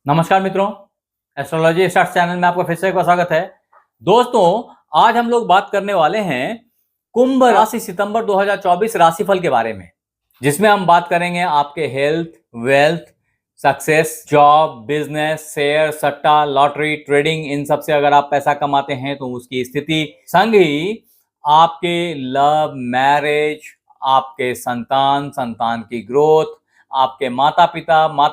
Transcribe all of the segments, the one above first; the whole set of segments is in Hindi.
नमस्कार मित्रों, एस्ट्रोलॉजी स्टार्ट चैनल में आपका फिर से एक बार स्वागत है। दोस्तों, आज हम लोग बात करने वाले हैं कुंभ राशि सितंबर 2024 राशिफल के बारे में, जिसमें हम बात करेंगे आपके health, wealth, success, job, business, share, सट्टा, लॉटरी, ट्रेडिंग, इन सब से अगर आप पैसा कमाते हैं तो उसकी स्थिति, संग ही आपके लव, मैरिज, आपके संतान की ग्रोथ, आपके माता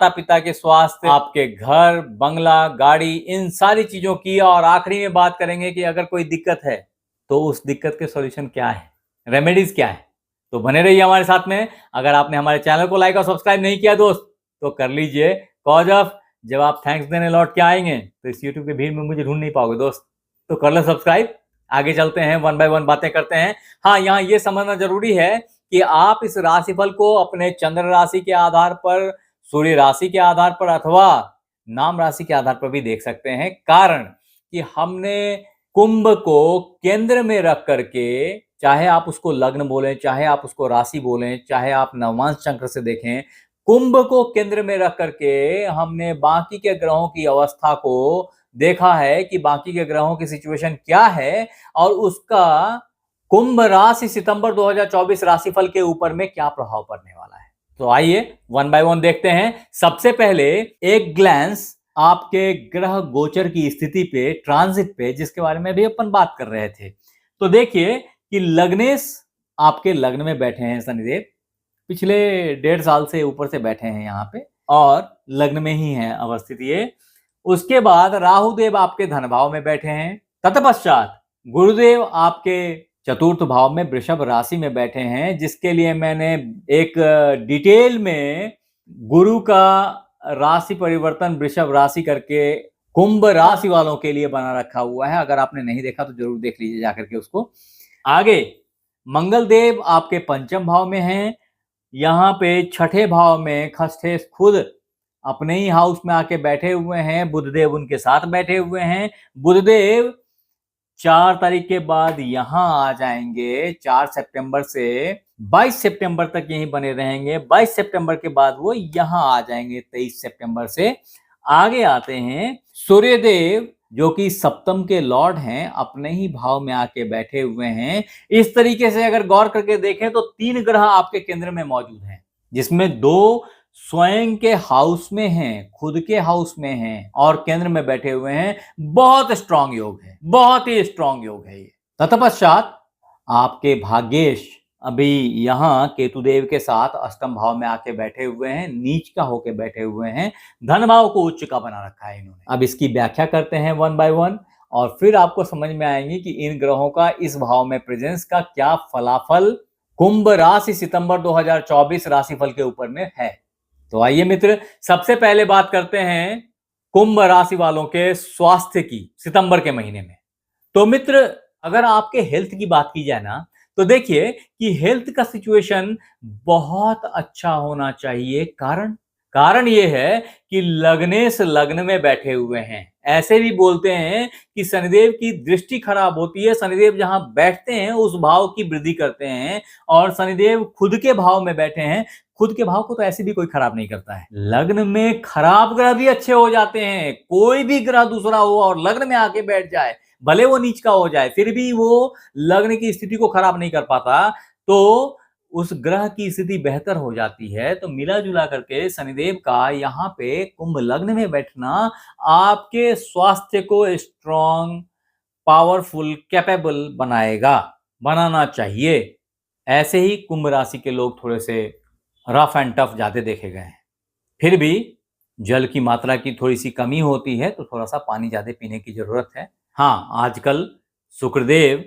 पिता के स्वास्थ्य, आपके घर, बंगला, गाड़ी, इन सारी चीजों की, और आखिरी में बात करेंगे कि अगर कोई दिक्कत है तो उस दिक्कत के सॉल्यूशन क्या है, रेमेडीज क्या है। तो बने रहिए हमारे साथ में। अगर आपने हमारे चैनल को लाइक और सब्सक्राइब नहीं किया दोस्त, तो कर लीजिए। कॉज ऑफ जब आप थैंक्स देने लौट के आएंगे तो इस यूट्यूब की भीड़ में मुझे ढूंढ नहीं पाओगे दोस्त। तो कर लो सब्सक्राइब। आगे चलते हैं, वन बाय वन बातें करते हैं। हाँ, यहाँ ये समझना जरूरी है कि आप इस राशिफल को अपने चंद्र राशि के आधार पर, सूर्य राशि के आधार पर अथवा नाम राशि के आधार पर भी देख सकते हैं। कारण कि हमने कुंभ को केंद्र में रख करके, चाहे आप उसको लग्न बोलें, चाहे आप उसको राशि बोलें, चाहे आप नवमांश चक्र से देखें, कुंभ को केंद्र में रख करके हमने बाकी के ग्रहों की अवस्था को देखा है कि बाकी के ग्रहों की सिचुएशन क्या है और उसका कुंभ राशि सितंबर 2024 राशिफल के ऊपर में क्या प्रभाव पड़ने वाला है। तो आइए वन बाय वन देखते हैं। सबसे पहले एक ग्लैंस आपके ग्रह गोचर की स्थिति पे, ट्रांजिट पे, जिसके बारे में भी अपन बात कर रहे थे। तो देखिए कि लग्नेश आपके लग्न में बैठे हैं शनिदेव, पिछले 1.5 साल से ऊपर से बैठे हैं यहाँ पे, और लग्न में ही है अवस्थित ये। उसके बाद राहु देव आपके धन भाव में बैठे हैं। तत्पश्चात गुरुदेव आपके चतुर्थ भाव में वृषभ राशि में बैठे हैं, जिसके लिए मैंने एक डिटेल में गुरु का राशि परिवर्तन वृषभ राशि करके कुंभ राशि वालों के लिए बना रखा हुआ है। अगर आपने नहीं देखा तो जरूर देख लीजिए जाकर के उसको। आगे मंगल देव आपके पंचम भाव में हैं। यहाँ पे छठे भाव में खसठेस खुद अपने ही हाउस में आके बैठे हुए हैं। बुधदेव उनके साथ बैठे हुए हैं। बुधदेव 4 तारीख के बाद यहां आ जाएंगे। 4 सितंबर से 22 सितंबर तक यहीं बने रहेंगे। 22 सितंबर के बाद वो यहां आ जाएंगे। 23 सितंबर से आगे आते हैं सूर्यदेव, जो कि सप्तम के लॉर्ड हैं, अपने ही भाव में आके बैठे हुए हैं। इस तरीके से अगर गौर करके देखें तो 3 ग्रह आपके केंद्र में मौजूद हैं, जिसमें 2 स्वयं के हाउस में हैं, खुद के हाउस में हैं और केंद्र में बैठे हुए हैं। बहुत स्ट्रांग योग है, बहुत ही स्ट्रांग योग है ये। तत्पश्चात आपके भाग्येश अभी यहाँ केतुदेव के साथ अष्टम भाव में आके बैठे हुए हैं, नीच का होके बैठे हुए हैं। धन भाव को उच्च का बना रखा है इन्होंने। अब इसकी व्याख्या करते हैं वन बाय वन, और फिर आपको समझ में आएंगी कि इन ग्रहों का इस भाव में प्रेजेंस का क्या फलाफल कुंभ राशि सितंबर 2024 राशिफल के ऊपर में है। तो आइए मित्र, सबसे पहले बात करते हैं कुंभ राशि वालों के स्वास्थ्य की सितंबर के महीने में। तो मित्र, अगर आपके हेल्थ की बात की जाए ना, तो देखिए कि हेल्थ का सिचुएशन बहुत अच्छा होना चाहिए। कारण ये है कि लग्नेश लग्न में बैठे हुए हैं। ऐसे भी बोलते हैं कि शनिदेव की दृष्टि खराब होती है। शनिदेव जहां बैठते हैं उस भाव की वृद्धि करते हैं, और शनिदेव खुद के भाव में बैठे हैं। खुद के भाव को तो ऐसे भी कोई खराब नहीं करता है। लग्न में खराब ग्रह भी अच्छे हो जाते हैं। कोई भी ग्रह दूसरा हो और लग्न में आके बैठ जाए, भले वो नीच का हो जाए, फिर भी वो लग्न की स्थिति को खराब नहीं कर पाता। तो उस ग्रह की स्थिति बेहतर हो जाती है। तो मिला जुला करके शनिदेव का यहाँ पे कुंभ लग्न में बैठना आपके स्वास्थ्य को स्ट्रॉन्ग, पावरफुल, कैपेबल बनाना चाहिए। ऐसे ही कुंभ राशि के लोग थोड़े से रफ एंड टफ ज्यादा देखे गए हैं। फिर भी जल की मात्रा की थोड़ी सी कमी होती है, तो थोड़ा सा पानी ज्यादा पीने की जरूरत है। हाँ, आजकल शुक्रदेव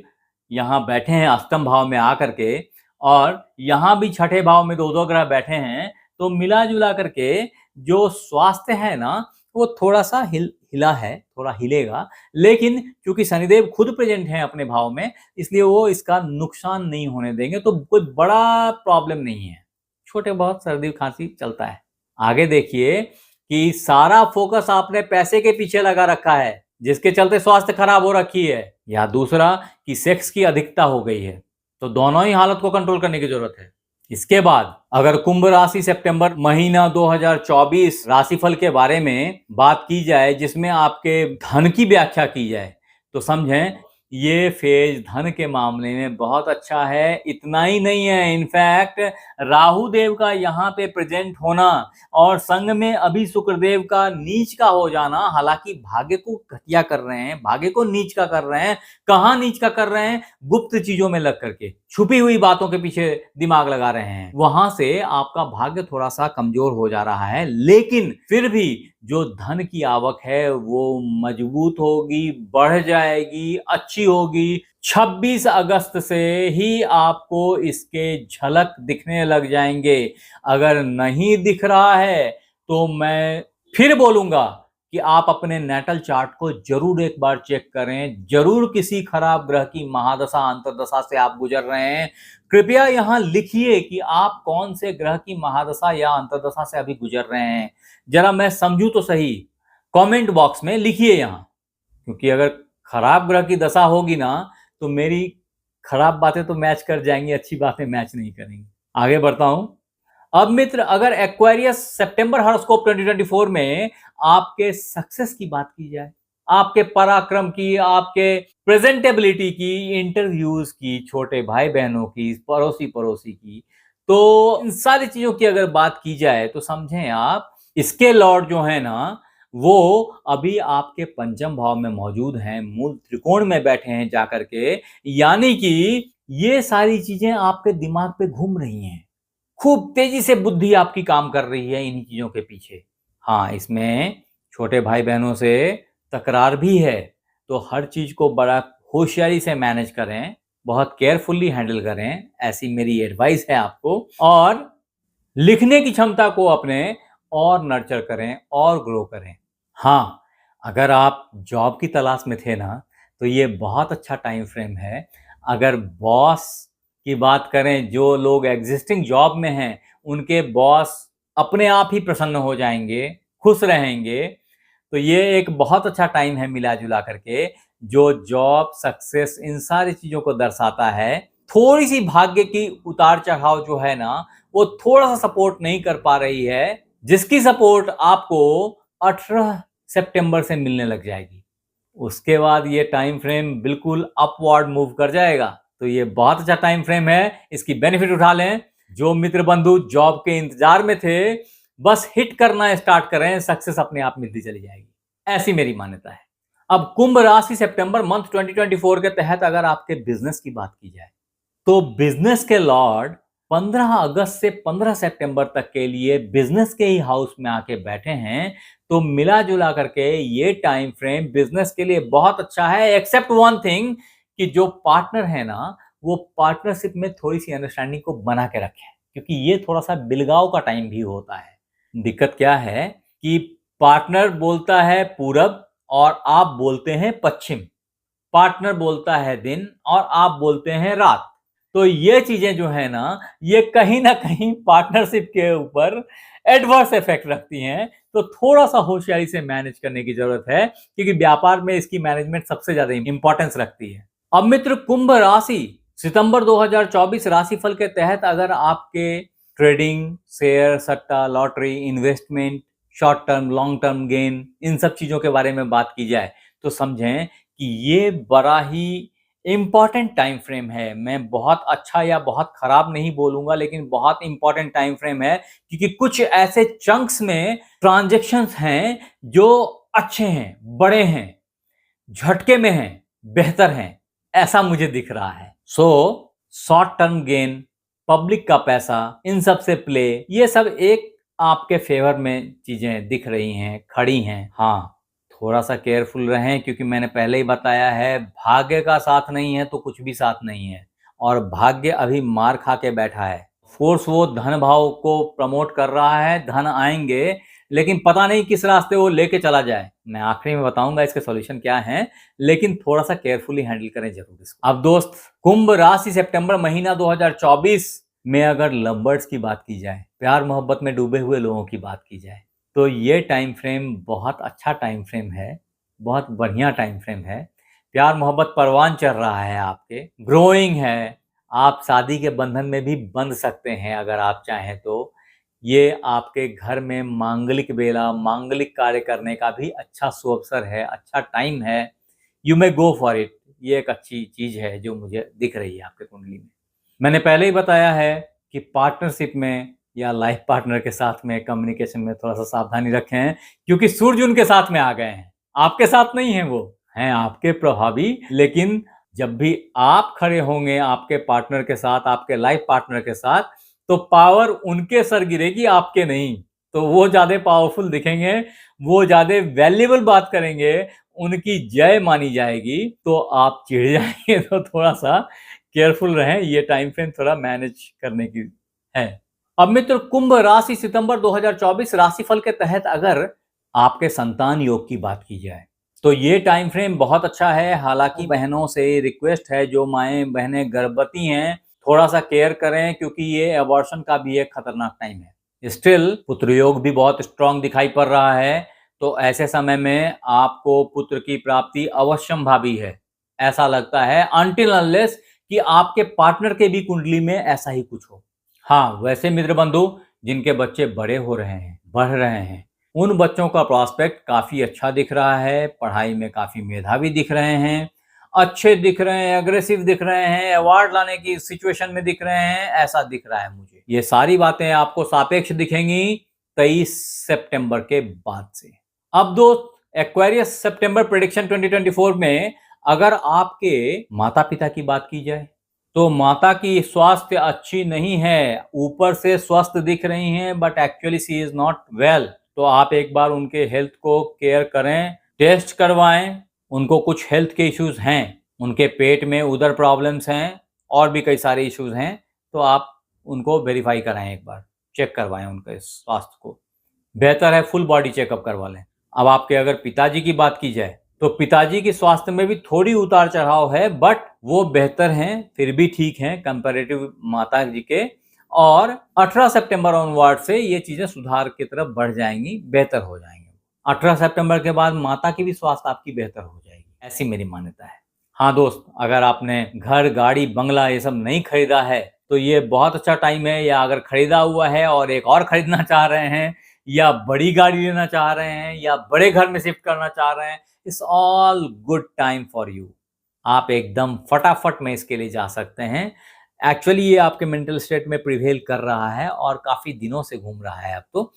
यहाँ बैठे हैं अष्टम भाव में आकर के, और यहाँ भी छठे भाव में 2 ग्रह बैठे हैं। तो मिला जुला करके जो स्वास्थ्य है ना, वो थोड़ा सा हिला है, थोड़ा हिलेगा। लेकिन क्योंकि शनिदेव खुद प्रेजेंट हैं अपने भाव में, इसलिए वो इसका नुकसान नहीं होने देंगे। तो कोई बड़ा प्रॉब्लम नहीं है, छोटे बहुत सर्दी खांसी चलता है। आगे देखिए कि सारा फोकस आपने पैसे के पीछे लगा रखा है, जिसके चलते स्वास्थ्य खराब हो रखी है, या दूसरा कि सेक्स की अधिकता हो गई है। तो दोनों ही हालत को कंट्रोल करने की जरूरत है। इसके बाद अगर कुंभ राशि सितंबर महीना 2024 राशिफल के बारे में बात की जाए, जिसमें आपके धन की व्याख्या की जाए, तो समझें ये फेज धन के मामले में बहुत अच्छा है। इतना ही नहीं है, इनफैक्ट राहु देव का यहाँ पे प्रेजेंट होना और संग में अभी शुक्रदेव का नीच का हो जाना, हालांकि भाग्य को घटिया कर रहे हैं, भाग्य को नीच का कर रहे हैं। कहां नीच का कर रहे हैं? गुप्त चीजों में लग करके, छुपी हुई बातों के पीछे दिमाग लगा रहे हैं। वहां से आपका भाग्य थोड़ा सा कमजोर हो जा रहा है, लेकिन फिर भी जो धन की आवक है वो मजबूत होगी, बढ़ जाएगी, अच्छी होगी। 26 अगस्त से ही आपको इसके झलक दिखने लग जाएंगे। अगर नहीं दिख रहा है तो मैं फिर बोलूंगा कि आप अपने नेटल चार्ट को जरूर एक बार चेक करें। जरूर किसी खराब ग्रह की महादशा अंतर्दशा से आप गुजर रहे हैं। कृपया यहां लिखिए कि आप कौन से ग्रह की महादशा या अंतर्दशा से अभी गुजर रहे हैं। जरा मैं समझूं तो सही, कमेंट बॉक्स में लिखिए यहां, क्योंकि अगर खराब ग्रह की दशा होगी ना तो मेरी खराब बातें तो मैच कर जाएंगी, अच्छी बातें मैच नहीं करेंगी। आगे बढ़ता हूं। अब मित्र, अगर एक्वेरियस सितंबर हॉरोस्कोप 2024 में आपके सक्सेस की बात की जाए, आपके पराक्रम की, आपके प्रेजेंटेबिलिटी की, इंटरव्यूज की, छोटे भाई बहनों की, पड़ोसी की, तो इन सारी चीजों की अगर बात की जाए तो समझें आप, इसके लॉर्ड जो है ना वो अभी आपके पंचम भाव में मौजूद हैं, मूल त्रिकोण में बैठे हैं जाकर के। यानी कि ये सारी चीजें आपके दिमाग पे घूम रही हैं, खूब तेजी से बुद्धि आपकी काम कर रही है इन्हीं चीजों के पीछे। हाँ, इसमें छोटे भाई बहनों से तकरार भी है, तो हर चीज को बड़ा होशियारी से मैनेज करें, बहुत केयरफुली हैंडल करें, ऐसी मेरी एडवाइस है आपको। और लिखने की क्षमता को अपने और नर्चर करें और ग्रो करें। हाँ, अगर आप जॉब की तलाश में थे ना तो ये बहुत अच्छा टाइम फ्रेम है। अगर बॉस की बात करें, जो लोग एग्जिस्टिंग जॉब में हैं उनके बॉस अपने आप ही प्रसन्न हो जाएंगे, खुश रहेंगे। तो ये एक बहुत अच्छा टाइम है मिला जुला करके, जो जॉब सक्सेस इन सारी चीजों को दर्शाता है। थोड़ी सी भाग्य की उतार चढ़ाव जो है ना वो थोड़ा सा सपोर्ट नहीं कर पा रही है, जिसकी सपोर्ट आपको 18 सितंबर से मिलने लग जाएगी। उसके बाद ये टाइम फ्रेम बिल्कुल अपवर्ड मूव कर जाएगा। तो ये बहुत अच्छा टाइम फ्रेम है, इसकी बेनिफिट उठा लें। जो मित्र बंधु जॉब के इंतजार में थे, बस हिट करना स्टार्ट करें, सक्सेस अपने आप मिलती चली जाएगी, ऐसी मेरी मान्यता है। अब कुंभ राशि सितंबर मंथ 2024 के तहत अगर आपके बिजनेस की बात की जाए, तो बिजनेस के लॉर्ड 15 अगस्त से 15 सितंबर तक के लिए बिजनेस के ही हाउस में आके बैठे हैं। तो मिला जुला करके ये टाइम फ्रेम बिजनेस के लिए बहुत अच्छा है, एक्सेप्ट वन थिंग, कि जो पार्टनर है ना वो पार्टनरशिप में थोड़ी सी अंडरस्टैंडिंग को बना के रखें, क्योंकि ये थोड़ा सा बिलगाव का टाइम भी होता है। दिक्कत क्या है कि पार्टनर बोलता है पूरब और आप बोलते हैं पश्चिम, पार्टनर बोलता है दिन और आप बोलते हैं रात। तो ये चीजें जो है ये कहीं ना कहीं पार्टनरशिप के ऊपर एडवर्स इफेक्ट रखती हैं। तो थोड़ा सा होशियारी से मैनेज करने की जरूरत है, क्योंकि व्यापार में इसकी मैनेजमेंट सबसे ज्यादा इंपॉर्टेंस रखती है। अब मित्र, कुंभ राशि सितंबर 2024 राशिफल के तहत अगर आपके ट्रेडिंग, शेयर, सट्टा, lottery, investment, short term, long term gain, इन सब चीजों के बारे में बात की जाए तो समझें कि ये बड़ा ही इंपॉर्टेंट टाइम फ्रेम है। मैं बहुत अच्छा या बहुत खराब नहीं बोलूंगा, लेकिन बहुत इंपॉर्टेंट टाइम फ्रेम है, क्योंकि कुछ ऐसे चंक्स में ट्रांजैक्शंस हैं जो अच्छे हैं, बड़े हैं, झटके में हैं, बेहतर हैं, ऐसा मुझे दिख रहा है। शॉर्ट टर्म गेन, पब्लिक का पैसा, इन सब से प्ले, ये सब एक आपके फेवर में चीजें दिख रही हैं, खड़ी हैं। हाँ, थोड़ा सा केयरफुल रहें, क्योंकि मैंने पहले ही बताया है भाग्य का साथ नहीं है तो कुछ भी साथ नहीं है, और भाग्य अभी मार खा के बैठा है। फोर्स वो धन भाव को प्रमोट कर रहा है, धन आएंगे, लेकिन पता नहीं किस रास्ते वो लेके चला जाए। मैं आखिरी में बताऊंगा इसके सॉल्यूशन क्या है, लेकिन थोड़ा सा केयरफुली हैंडल करें जरूर इसको। अब दोस्त, कुंभ राशि सितंबर महीना 2024 में अगर लवर्स की बात की जाए, प्यार मोहब्बत में डूबे हुए लोगों की बात की जाए, तो ये टाइम फ्रेम बहुत अच्छा टाइम फ्रेम है, बहुत बढ़िया टाइम फ्रेम है। प्यार मोहब्बत परवान चढ़ रहा है, आपके ग्रोइंग है, आप शादी के बंधन में भी बंध सकते हैं अगर आप चाहें तो। ये आपके घर में मांगलिक बेला, मांगलिक कार्य करने का भी अच्छा सुअवसर है, अच्छा टाइम है। You may go for it. ये एक अच्छी चीज है जो मुझे दिख रही है आपके कुंडली में। मैंने पहले ही बताया है कि पार्टनरशिप में या लाइफ पार्टनर के साथ में कम्युनिकेशन में थोड़ा सा सावधानी रखें, क्योंकि सूर्य उनके साथ में आ गए हैं, आपके साथ नहीं है, वो हैं आपके प्रभावी। लेकिन जब भी आप खड़े होंगे आपके पार्टनर के साथ, आपके लाइफ पार्टनर के साथ, तो पावर उनके सर गिरेगी, आपके नहीं। तो वो ज्यादा पावरफुल दिखेंगे, वो ज्यादा वैल्यूएबल बात करेंगे, उनकी जय मानी जाएगी, तो आप चिढ़ जाएंगे। तो थोड़ा सा केयरफुल रहें, ये टाइम फ्रेम थोड़ा मैनेज करने की है। अब मित्र, कुंभ राशि सितंबर 2024 राशिफल के तहत अगर आपके संतान योग की बात की जाए तो ये टाइम फ्रेम बहुत अच्छा है। हालांकि बहनों से रिक्वेस्ट है, जो माएं बहनें गर्भवती हैं, थोड़ा सा केयर करें, क्योंकि ये अबॉर्शन का भी एक खतरनाक टाइम है। स्टिल पुत्र योग भी बहुत स्ट्रांग दिखाई पड़ रहा है, तो ऐसे समय में आपको पुत्र की प्राप्ति अवश्यंभावी है, ऐसा लगता है, अनटिल अनलेस कि आपके पार्टनर के भी कुंडली में ऐसा ही कुछ हो। हाँ, वैसे मित्र बंधु, जिनके बच्चे बड़े हो रहे हैं, बढ़ रहे हैं, उन बच्चों का प्रॉस्पेक्ट काफी अच्छा दिख रहा है, पढ़ाई में काफी मेधावी दिख रहे हैं, अच्छे दिख रहे हैं, अग्रेसिव दिख रहे हैं, अवार्ड लाने की सिचुएशन में दिख रहे हैं, ऐसा दिख रहा है मुझे। ये सारी बातें आपको सापेक्ष दिखेंगी 23 सितंबर के बाद से। अब दोस्त, एक्वेरियस सितंबर प्रेडिक्शन 2024 में अगर आपके माता पिता की बात की जाए तो माता की स्वास्थ्य अच्छी नहीं है, ऊपर से स्वस्थ दिख रही हैं but actually she is not well. तो आप एक बार उनके हेल्थ को केयर करें, टेस्ट करवाएं। उनको कुछ हेल्थ के इश्यूज हैं, उनके पेट में उदर प्रॉब्लम्स हैं और भी कई सारे इश्यूज हैं, तो आप उनको वेरीफाई कराएं, एक बार चेक करवाएं उनके स्वास्थ्य को। बेहतर है फुल बॉडी चेकअप करवा लें। अब आपके अगर पिताजी की बात की जाए तो पिताजी की स्वास्थ्य में भी थोड़ी उतार चढ़ाव है, बट वो बेहतर हैं, फिर भी ठीक हैं कंपैरेटिव माता जी के। और 18 सितंबर ऑनवर्ड से ये चीजें सुधार की तरफ बढ़ जाएंगी, बेहतर हो जाएंगी। 18 सितंबर के बाद माता की भी स्वास्थ्य आपकी बेहतर हो जाएगी, ऐसी मेरी मान्यता है। हाँ दोस्त, अगर आपने घर, गाड़ी, बंगला ये सब नहीं खरीदा है तो ये बहुत अच्छा टाइम है, या अगर खरीदा हुआ है और एक और खरीदना चाह रहे हैं, या बड़ी गाड़ी लेना चाह रहे हैं, या बड़े घर में शिफ्ट करना चाह रहे हैं, it's all good time for you. आप एकदम फटाफट में इसके लिए जा सकते हैं। एक्चुअली ये आपके मेंटल स्टेट में प्रिवेल कर रहा है और काफी दिनों से घूम रहा है अब तो,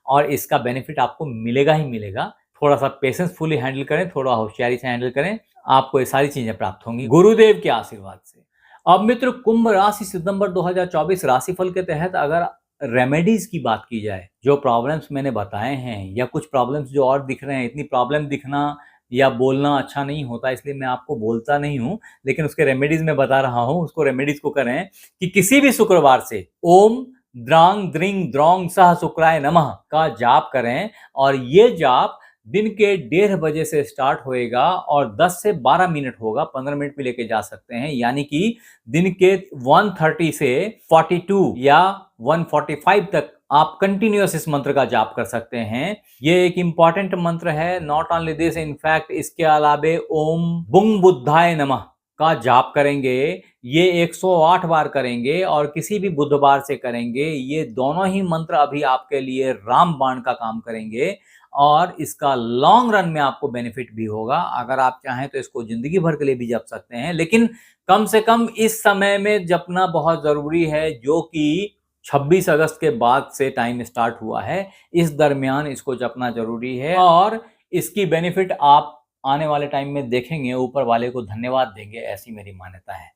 और इसका बेनिफिट आपको मिलेगा ही मिलेगा। थोड़ा सा पेशेंसफुली हैंडल करें, थोड़ा होशियारी से हैंडल करें, आपको ये सारी चीजें प्राप्त होंगी गुरुदेव के आशीर्वाद से। अब मित्र, कुंभ राशि सितंबर 2024 राशिफल के तहत अगर रेमेडीज की बात की जाए, जो प्रॉब्लम्स मैंने बताए हैं या कुछ प्रॉब्लम्स जो और दिख रहे हैं, इतनी प्रॉब्लम दिखना या बोलना अच्छा नहीं होता, इसलिए मैं आपको बोलता नहीं हूं, लेकिन उसके रेमेडीज में बता रहा हूं। उसको रेमेडीज को करें कि किसी भी शुक्रवार से ओम द्रांग द्रिंग द्रोंग सह शुक्राय नमः का जाप करें, और ये जाप दिन के 1:30 बजे से स्टार्ट होएगा और 10 से 12 मिनट होगा, 15 मिनट भी लेके जा सकते हैं, यानी कि दिन के 1:30 से 42 या 1:45 तक आप कंटिन्यूअस इस मंत्र का जाप कर सकते हैं। ये एक इंपॉर्टेंट मंत्र है। नॉट ओनली दिस, इनफैक्ट इसके अलावे ओम बुंग बुद्धाय नमः का जाप करेंगे, ये 108 बार करेंगे और किसी भी बुधवार से करेंगे। ये दोनों ही मंत्र अभी आपके लिए रामबाण का काम करेंगे और इसका लॉन्ग रन में आपको बेनिफिट भी होगा। अगर आप चाहें तो इसको जिंदगी भर के लिए भी जप सकते हैं, लेकिन कम से कम इस समय में जपना बहुत जरूरी है, जो कि 26 अगस्त के बाद से टाइम स्टार्ट हुआ है। इस दरमियान इसको जपना जरूरी है और इसकी बेनिफिट आप आने वाले टाइम में देखेंगे, ऊपर वाले को धन्यवाद देंगे, ऐसी मेरी मान्यता है।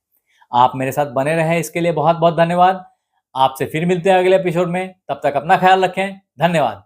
आप मेरे साथ बने रहें, इसके लिए बहुत बहुत धन्यवाद। आपसे फिर मिलते हैं अगले एपिसोड में, तब तक अपना ख्याल रखें। धन्यवाद।